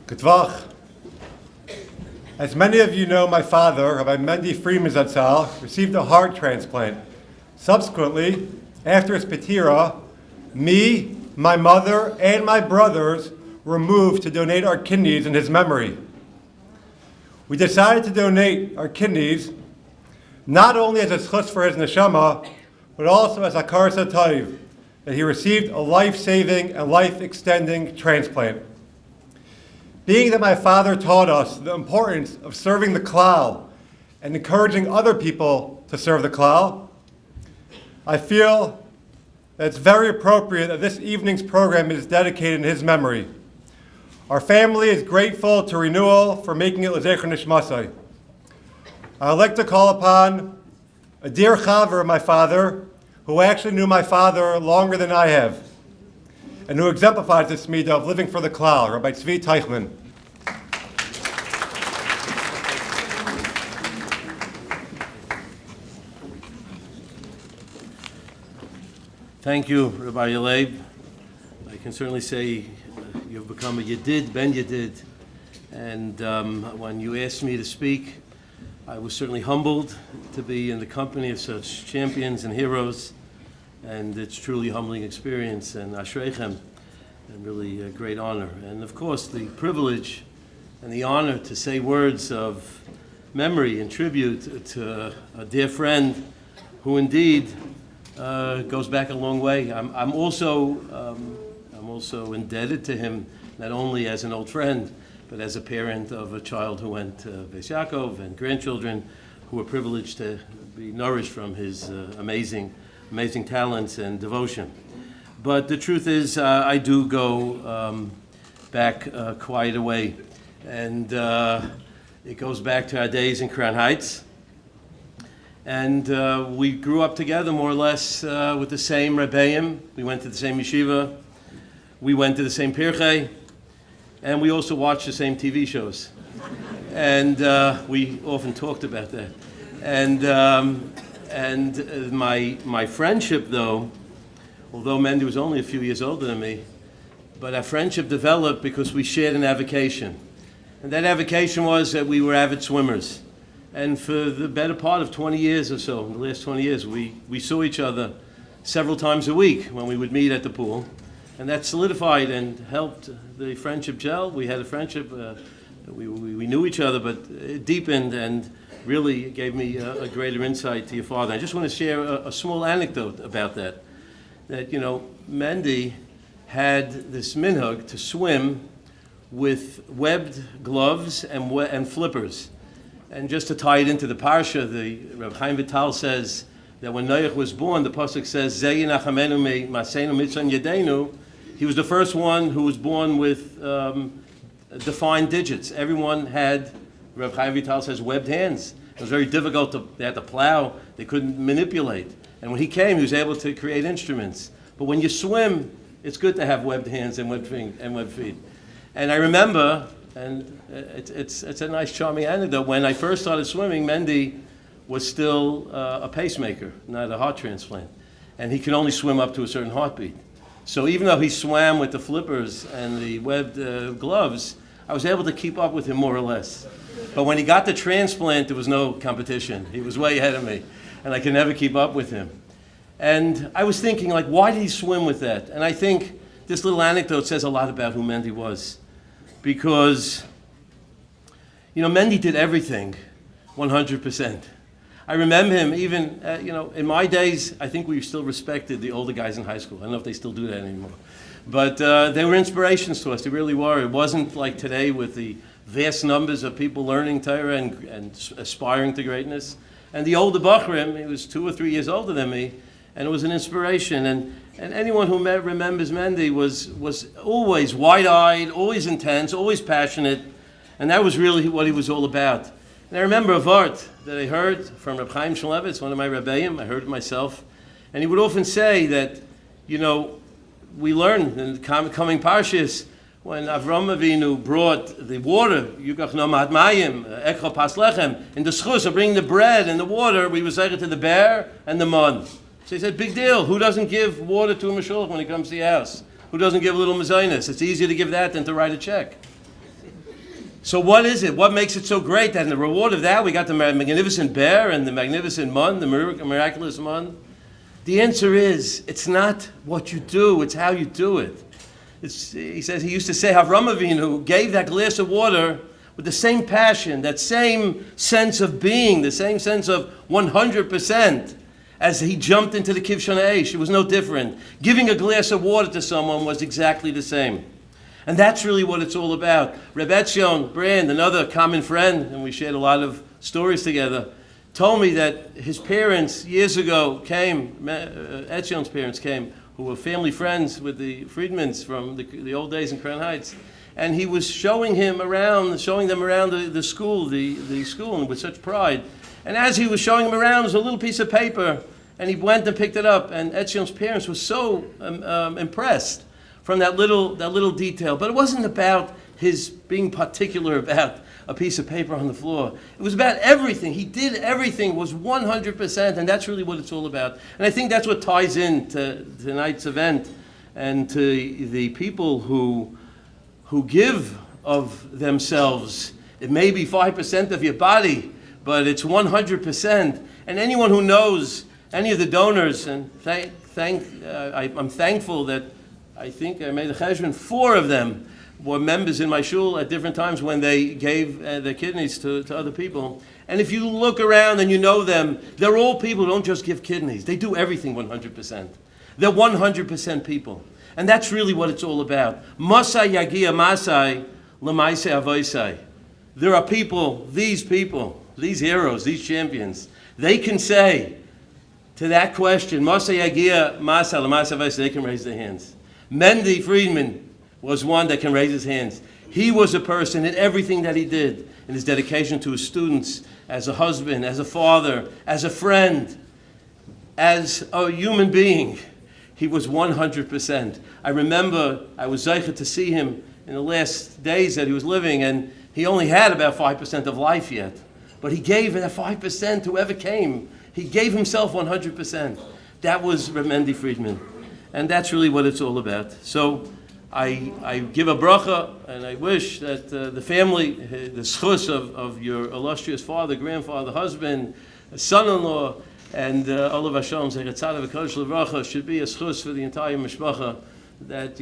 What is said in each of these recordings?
K'tvach. As many of you know, my father, Rabbi Mendy Freedman Zatzal, received a heart transplant. Subsequently, after his patira, me, my mother, and my brothers were moved to donate our kidneys in his memory. We decided to donate our kidneys not only as a schus for his neshama, but also as a karas hatov, that he received a life-saving and life-extending transplant. Being that my father taught us the importance of serving the klal and encouraging other people to serve the klal, I feel that it's very appropriate that this evening's program is dedicated in his memory. Our family is grateful to Renewal for making it L'zecher Nishmasai. I would like to call upon a dear chaver of my father, who actually knew my father longer than I have, and who exemplifies this midah of living for the klal, Rabbi Teichman. Thank you, Rabbi Leib. I can certainly say you've become a Yedid, Ben Yedid. And when you asked me to speak, I was certainly humbled to be in the company of such champions and heroes. And it's truly a humbling experience, and Ashreichem, and really a great honor. And of course, the privilege and the honor to say words of memory and tribute to a dear friend who indeed goes back a long way. I'm also indebted to him, not only as an old friend, but as a parent of a child who went to Beis Yaakov, and grandchildren who were privileged to be nourished from his amazing talents and devotion. But the truth is, I do go back quite a way, and it goes back to our days in Crown Heights. And we grew up together more or less with the same Rebbeim. We went to the same yeshiva. We went to the same pirchei. And we also watched the same TV shows. And we often talked about that. And my friendship, though, although Mendy was only a few years older than me, but our friendship developed because we shared an avocation. And that avocation was that we were avid swimmers. And for the better part of 20 years or so, in the last 20 years, we saw each other several times a week when we would meet at the pool. And that solidified and helped the friendship gel. We had a friendship, we knew each other, but it deepened and really gave me a greater insight to your father. I just want to share a small anecdote about that. That, you know, Mendy had this minhag to swim with webbed gloves and flippers. And just to tie it into the parsha, the Rav Chaim Vital says that when Noach was born, the pasuk says, "Zei nachamenu me'maseinu mitzvah yedenu." He was the first one who was born with defined digits. Everyone had, Rav Chaim Vital says, webbed hands. It was very difficult they had to plow, they couldn't manipulate. And when he came, he was able to create instruments. But when you swim, it's good to have webbed hands and webbed feet. And I remember, and it's a nice, charming anecdote. When I first started swimming, Mendy was still a pacemaker, not a heart transplant. And he could only swim up to a certain heartbeat. So even though he swam with the flippers and the webbed gloves, I was able to keep up with him more or less. But when he got the transplant, there was no competition. He was way ahead of me, and I could never keep up with him. And I was thinking, like, why did he swim with that? And I think this little anecdote says a lot about who Mendy was. Because, you know, Mendy did everything 100%. I remember him even, in my days, I think we still respected the older guys in high school. I don't know if they still do that anymore. But they were inspirations to us, they really were. It wasn't like today with the vast numbers of people learning Torah and aspiring to greatness. And the older Bachrim, he was 2 or 3 years older than me, and it was an inspiration. And anyone who remembers Mendy was always wide-eyed, always intense, always passionate, and that was really what he was all about. And I remember a vart that I heard from Reb Chaim Shmulevitz, one of my Rebbeim. I heard it myself, and he would often say that, we learn in the coming parshas when Avram Avinu brought the water, Yugach Nomad Mayim, Ekho Pas Lechem, in the schus of bringing the bread and the water, we were zeicher to the bear and the mud. So he said, big deal. Who doesn't give water to a mashulach when he comes to your house? Who doesn't give a little mezainis? It's easier to give that than to write a check. So what is it? What makes it so great that in the reward of that we got the magnificent bear and the magnificent mun, the miraculous mun? The answer is, it's not what you do, it's how you do it. He says, he used to say, Avram Avinu gave that glass of water with the same passion, that same sense of being, the same sense of 100%, as he jumped into the Kivshon Eish. It was no different. Giving a glass of water to someone was exactly the same. And that's really what it's all about. Reb Etzion Brand, another common friend, and we shared a lot of stories together, told me that his parents years ago came, Etzion's parents came, who were family friends with the Freedmans from the old days in Crown Heights. And he was showing them around the school, the school, and with such pride. And as he was showing them around, there was a little piece of paper, and he went and picked it up. And Etzion's parents were so impressed from that little detail. But it wasn't about his being particular about a piece of paper on the floor. It was about everything. He did everything, was 100%, and that's really what it's all about. And I think that's what ties in to tonight's event and to the people who give of themselves. It may be 5% of your body, but it's 100%. And anyone who knows any of the donors, and I'm thankful that I think I made a cheshbon, 4 of them were members in my shul at different times when they gave their kidneys to other people. And if you look around and you know them, they're all people who don't just give kidneys. They do everything 100%. They're 100% people. And that's really what it's all about. Masai yagia masai lemaisei avoisai. There are people, these heroes, these champions, they can say to that question, Masai yagia masai lemaisei avoisai, they can raise their hands. Mendy Freedman was one that can raise his hands. He was a person in everything that he did, in his dedication to his students, as a husband, as a father, as a friend, as a human being. He was 100%. I remember I was zeicher to see him in the last days that he was living, and he only had about 5% of life yet. But he gave that 5% to whoever came. He gave himself 100%. That was Mendy Freedman. And that's really what it's all about. So I give a bracha, and I wish that the family, the schus of your illustrious father, grandfather, husband, son-in-law, and Olav Hashem, Zecher Tzaddik V'Kodesh L'Vracha, should be a schus for the entire mishpacha. That,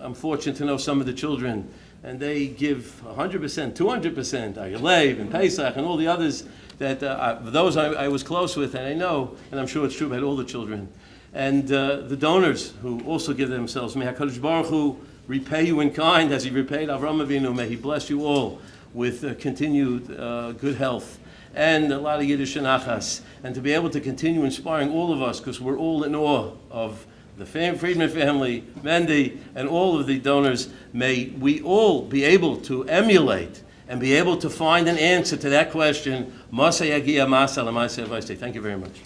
I'm fortunate to know some of the children, and they give 100%, 200%, Leib and Pesach and all the others, that those I was close with, and I know, and I'm sure it's true about all the children. And the donors who also give themselves. May HaKadosh Baruch Hu repay you in kind as he repaid Avram Avinu. May he bless you all with continued good health and a lot of Yiddish and Achas. And to be able to continue inspiring all of us, because we're all in awe of the Freedman family, Mendy, and all of the donors. May we all be able to emulate and be able to find an answer to that question. Thank you very much.